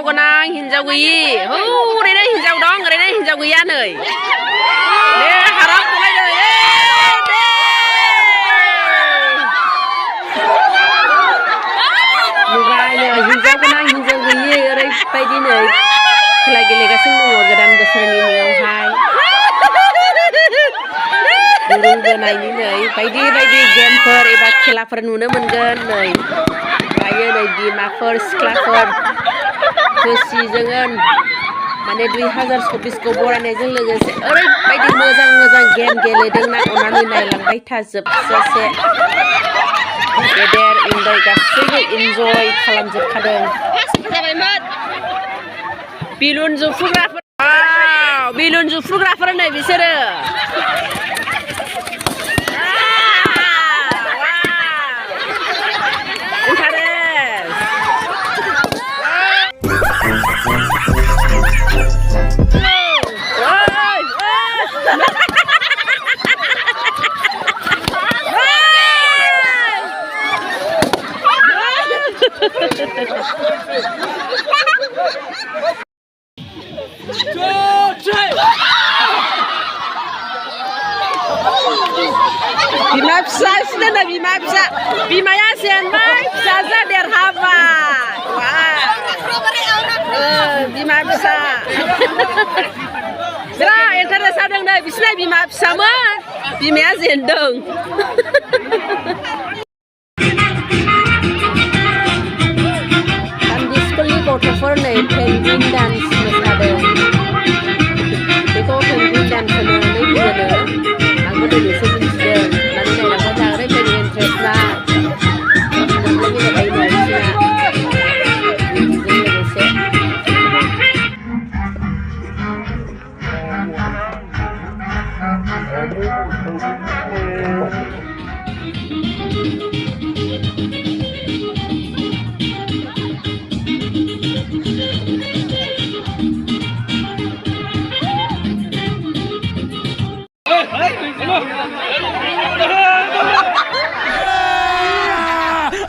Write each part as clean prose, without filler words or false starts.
Nang hinjau gigi, oरैनो हिन्जाव दं ओरैनो हिन्जाव गैया नै हाराम खलायदों नुबाय नै हिन्जाव गोनां हिन्जाव गैयि ओरैबायदि नै खेला गेलेगासिनो दङ गोदान बोसोरनि मुङावहाय दुरुं बोनायनि नै बायदि बायदि गेमफोर एबा खेलाफोर नुनो मोनगोन नै दायो नै बिमाफोर सिख्लाफोर खुसिजों माने 2024 खौ बरायनायजों लोगोसे ओरैबायदि मोजां मोजां गेम गेलेदोंना अननानै नायलांबाय था जोबजासे गेदेर उन्दै गासैबो इन्जय खालामजोबखादों बेलुन जुफ्रुग्राफोर नै बिसोरो Bima bisa sudah bima bisa bimanya senbay saja derhabat wah bima bisa Sera interest sadang dah bisa bima bisa mah bimanya sendong kan di sekolah gotofar nih penguin dance ada itu penguin dance nih ada aku tuh bisa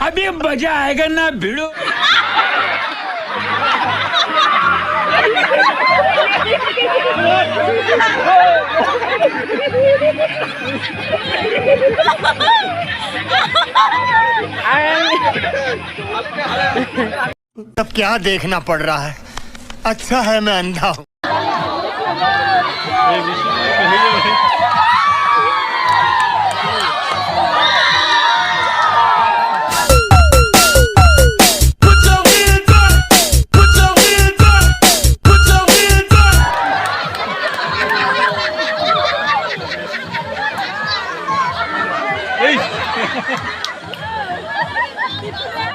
अभी मजा आएगा ना भिड़ो तब क्या देखना पड़ रहा है अच्छा है मैं अंधा हूँ